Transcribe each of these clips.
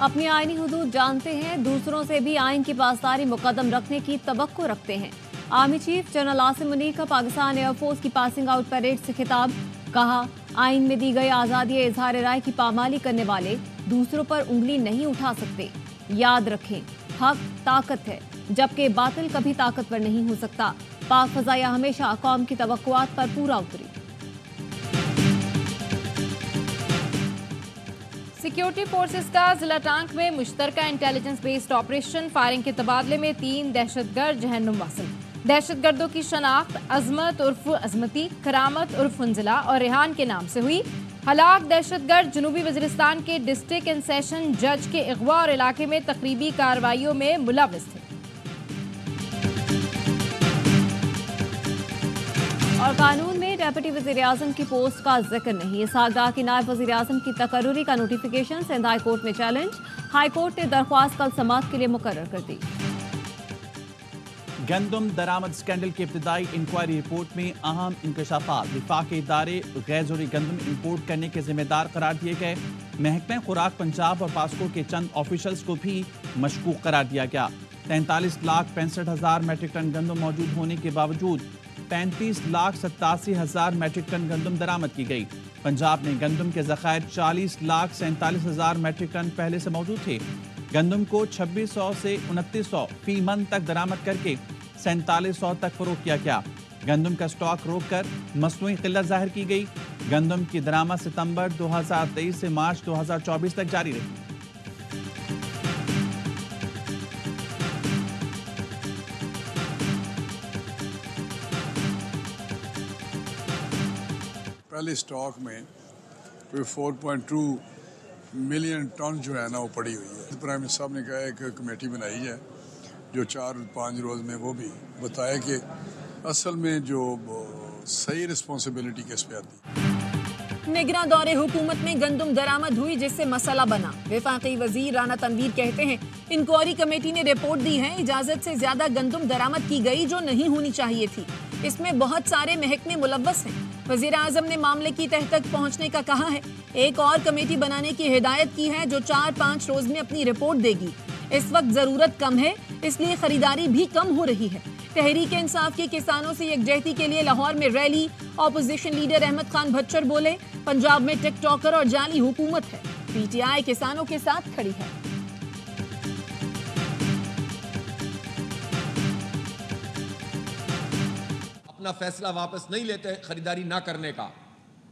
अपनी आईनी हुदूद जानते हैं, दूसरों से भी आइन की पासदारी मुकदम रखने की तवक्को रखते हैं। Army chief general Asim Munir का पाकिस्तान एयरफोर्स की पासिंग आउट परेड से खिताब। कहा, आइन में दी गई आज़ादी इजहार राय की पामाली करने वाले दूसरों पर उंगली नहीं उठा सकते। याद रखें, हक ताकत है, जबकि बातिल कभी ताकतवर नहीं हो सकता। पाक फजाइया हमेशा कौम की तवक्कुआत पर पूरा उतरी। सिक्योरिटी फोर्सेस का जिला टांक में मुश्तरका इंटेलिजेंस बेस्ड ऑपरेशन फायरिंग के तबादले में 3 दहशतगर्द जहन्नुम वासिल। दहशतगर्दों की शनाख्त अजमत उर्फ अजमती, करामत उर्फ फुंजला और रेहान के नाम से हुई। हलाक दहशतगर्द जनूबी वज़ीरिस्तान के डिस्ट्रिक्ट एंड सेशन जज के अगवा और इलाके में तकरीबी कार्रवाइयों में मुलव्विस थे। और कानून में डेप्यूटी वज़ीर आज़म की पोस्ट का जिक्र नहीं। इसहाक डार की नायब वज़ीर आज़म की तकर्रुरी का नोटिफिकेशन सिंध हाई कोर्ट में चैलेंज। हाई कोर्ट ने दरख्वास्त कल समाअत के लिए मुकर्रर कर दी। गंदम दरामद स्कैंडल की इब्तिदाई इंक्वायरी रिपोर्ट में अहम इंकशाफात। विफाकी इदारे गैर ज़रूरी गंदम इम्पोर्ट करने के जिम्मेदार करार दिए गए। महकमा खुराक पंजाब और पास्को के चंद ऑफिशल्स को भी मशकूक करार दिया गया। 43,65,000 मैट्रिक टन गंदम मौजूद होने के बावजूद 35,87,000 मैट्रिक टन गंदम दरामद की गई। पंजाब में गंदम के ज़खायर 40,47,000 मैट्रिक टन पहले से मौजूद थे। गंदम को 2600 से 2900 फी मन तक दरामद करके 4700 तक फरोख्त किया गया। गंदम का स्टॉक रोक कर मसनूई किल्लत जाहिर की गई। गंदम की दरामद सितंबर 2023 से मार्च 2024 तक जारी रही। पहले स्टॉक में कोई 4.2 मिलियन टन जो है ना वो पड़ी हुई है। प्राइम मिनिस्टर साहब ने कहा है कि कमेटी बनाई है जो 4-5 रोज़ में वो भी बताया कि असल में जो सही रिस्पॉन्सिबिलिटी किस पे आती। निगरां दौरे हुकूमत में गंदम दरामद हुई जिससे मसला बना। वफाकी वजीर राना तनवीर कहते हैं, इंक्वायरी कमेटी ने रिपोर्ट दी है, इजाजत से ज्यादा गंदम दरामद की गई जो नहीं होनी चाहिए थी। इसमें बहुत सारे महकमे मुलव्वस हैं। वजीर आजम ने मामले की तह तक पहुंचने का कहा है। एक और कमेटी बनाने की हिदायत की है जो 4-5 रोज में अपनी रिपोर्ट देगी। इस वक्त जरूरत कम है, इसलिए खरीदारी भी कम हो रही है। तहरीक इंसाफ के किसानों से यकजहती के लिए लाहौर में rally. Opposition leader Ahmad Khan Bhachar बोले, पंजाब में टिकटॉकर और जाली हुकूमत है, पीटीआई किसानों के साथ खड़ी है। अपना फैसला वापस नहीं लेते खरीदारी ना करने का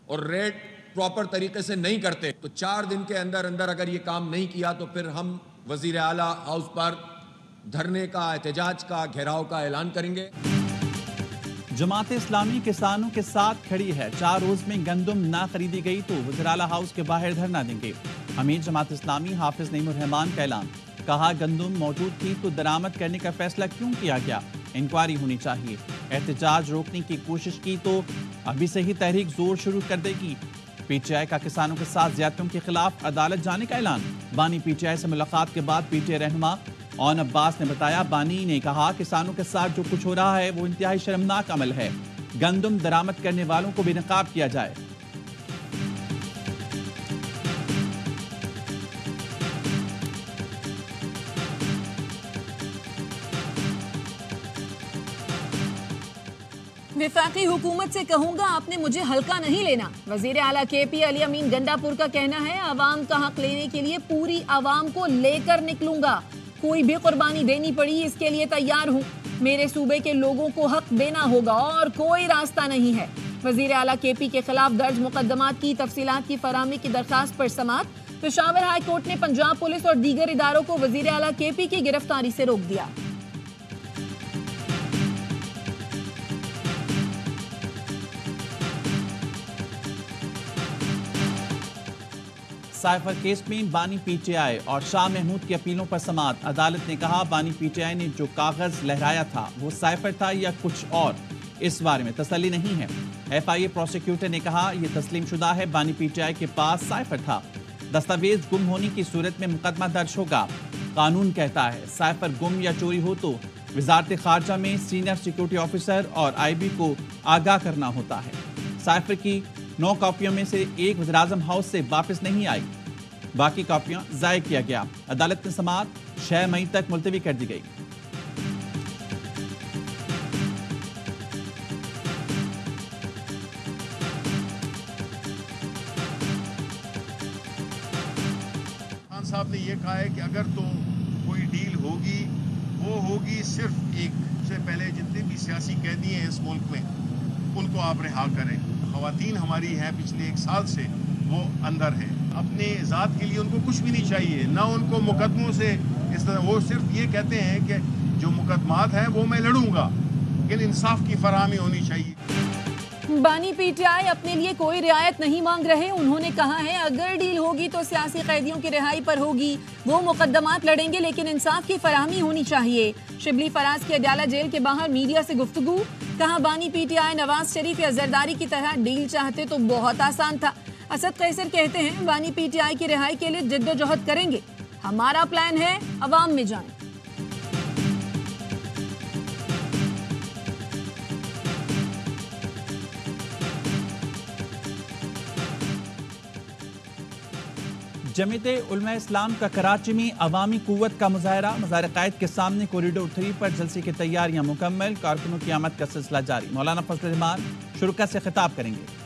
और रेट प्रॉपर तरीके से नहीं करते तो 4 दिन के अंदर अंदर अगर ये काम नहीं किया तो फिर हम वजीर आला हाउस पर धरने का, एहतजाज का, घेराव का ऐलान करेंगे। जमात इस्लामी किसानों के साथ खड़ी है। 4 रोज में गंदम ना खरीदी गई तो वज़ीर आला हाउस के बाहर धरना देंगे। अमीर जमात इस्लामी हाफिज नईमुर रहमान का ऐलान। कहा, गंदम मौजूद थी तो दरामद करने का फैसला क्यों किया गया? इंक्वायरी होनी चाहिए। एहतजाज रोकने की कोशिश की तो अभी से ही तहरीक जोर शुरू कर देगी। पीटीआई का किसानों के साथ ज्यादतियों के खिलाफ अदालत जाने का ऐलान। बानी पीटीआई से मुलाकात के बाद पीटीआई रहनुमा ओन अब्बास ने बताया, बानी ने कहा, किसानों के साथ जो कुछ हो रहा है वो इंतहाई शर्मनाक अमल है। गंदम दरामद करने वालों को बेनकाब किया जाए। वफाकी हुकूमत से कहूंगा, आपने मुझे हल्का नहीं लेना। वजीर आला केपी अली अमीन गंडापुर का कहना है, आवाम का हक लेने के लिए पूरी आवाम को लेकर निकलूंगा। कोई भी कुर्बानी देनी पड़ी इसके लिए तैयार हूँ। मेरे सूबे के लोगों को हक देना होगा और कोई रास्ता नहीं है। वजीर आला केपी के खिलाफ दर्ज मुकदमात की तफसीलात की फराहमी की दरखास्त पर समाअत। पेशावर हाई कोर्ट ने पंजाब पुलिस और दीगर इदारों को वजीर आला केपी की गिरफ्तारी से रोक दिया। साइफर केस में बानी पीटीआई और शाह महमूद की अपीलों पर समाअत। अदालत ने कहा, बानी पीटीआई ने जो कागज लहराया था वो साइफर था या कुछ और, इस बारे में तसल्ली नहीं है। एफआईए प्रोसिक्यूटर ने कहा, यह तस्लीम शुदा है, बानी पीटीआई के पास साइफर था। दस्तावेज गुम होने की सूरत में मुकदमा दर्ज होगा। कानून कहता है साइफर गुम या चोरी हो तो वजारत खारजा में सीनियर सिक्योरिटी ऑफिसर और आईबी को आगाह करना होता है। साइफर की 9 कॉपियों में से एक वज़ीर आज़म हाउस से वापस नहीं आई। बाकी कॉपियां जाय किया गया। अदालत में समाअत 6 मई तक मुलतवी कर दी गई। खान साहब ने ये कहा है कि अगर तो कोई डील होगी वो होगी सिर्फ एक से पहले जितने भी सियासी कैदी हैं इस मुल्क में उनको आप रिहा करें। ख़वातीन हमारी हैं पिछले 1 साल से वो अंदर हैं, अपने ज़ात के लिए उनको कुछ भी नहीं चाहिए, ना उनको मुकदमों से इस तरह। वो सिर्फ ये कहते हैं कि जो मुकदमात हैं वो मैं लड़ूंगा, लेकिन इंसाफ की फराहमी होनी चाहिए। बानी पीटीआई अपने लिए कोई रियायत नहीं मांग रहे। उन्होंने कहा है अगर डील होगी तो सियासी कैदियों की रिहाई पर होगी, वो मुकदमात लड़ेंगे लेकिन इंसाफ की फराहमी होनी चाहिए। शिबली फराज की अडयाला जेल के बाहर मीडिया से गुफ्तगू, कहा बानी पीटीआई नवाज शरीफ या जरदारी की तरह डील चाहते तो बहुत आसान था। असद कैसर कहते हैं बानी पीटीआई की रिहाई के लिए जिद्दोजहद करेंगे, हमारा प्लान है अवाम में जाएं। जमीयते उलमा इस्लाम का कराची में अवामी कुव्वत का मुजाहरा। मज़ार क़ायद के सामने कॉरिडोर 3 पर जलसे की तैयारियां मुकम्मल। कारकुनों की आमद का सिलसिला जारी। मौलाना फजल रहमान शुरुका से खिताब करेंगे।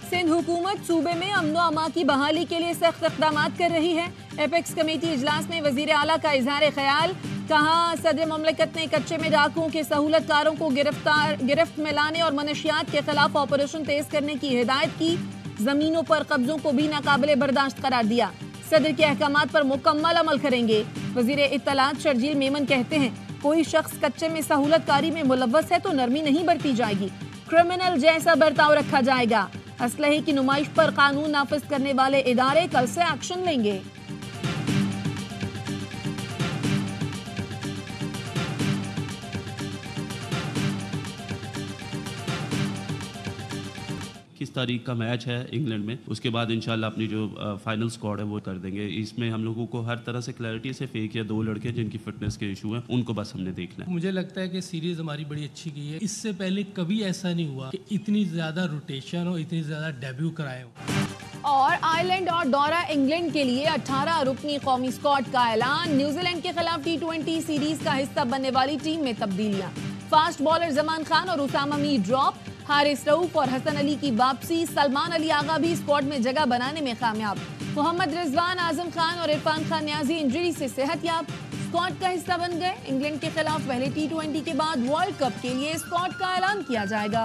सिंध हुकूमत सूबे में अमनो अमा की बहाली के लिए सख्त इक़दाम कर रही है। एपेक्स कमेटी इजलास में वज़ीर आला का इजहार ख्याल, कहा सदर ममलकत ने कच्चे में डाकुओं के सहूलतकारों को गिरफ्त में लाने और मनशियात के खिलाफ ऑपरेशन तेज करने की हिदायत की। जमीनों पर कब्जों को भी नाकाबिले बर्दाश्त करार दिया। सदर के अहकामात पर मुकम्मल अमल करेंगे। वजीर इत्तलात शर्जील मेमन कहते हैं कोई शख्स कच्चे में सहूलतकारी में मुलव्वस है तो नरमी नहीं बरती जाएगी, क्रिमिनल जैसा बर्ताव रखा जाएगा। असलहे की नुमाइश पर कानून नाफिज करने वाले इदारे कल से एक्शन लेंगे। किस तारीख का मैच है इंग्लैंड में, उसके बाद इंशाल्लाह अपनी जो फाइनल स्क्वाड है वो कर देंगे। इसमें हम लोगों को हर तरह से क्लैरिटी, सिर्फ 1 या 2 लड़के जिनकी फिटनेस के इशू हैं उनको बस हमने देखना है। मुझे लगता है कि सीरीज हमारी बड़ी अच्छी गई है। इससे पहले कभी ऐसा नहीं हुआ कि इतनी ज्यादा रोटेशन और इतनी ज्यादा डेब्यू कराए हो। और आयरलैंड और दौरा इंग्लैंड के लिए 18 रुकनी कौमी स्क्वाड का ऐलान। न्यूजीलैंड के खिलाफ T20 सीरीज का हिस्सा बनने वाली टीम में तब्दीलियां। फास्ट बॉलर जमान खान और उसामा मीर ड्रॉप, हारिस रऊफ और हसन अली की वापसी। सलमान अली आगा भी स्क्वाड में जगह बनाने में कामयाब। मोहम्मद रिजवान, आजम खान और इरफान खान न्याजी इंजरी से सेहतयाब, स्क्वाड का हिस्सा बन गए। इंग्लैंड के खिलाफ पहले T20 के बाद वर्ल्ड कप के लिए स्क्वाड का ऐलान किया जाएगा।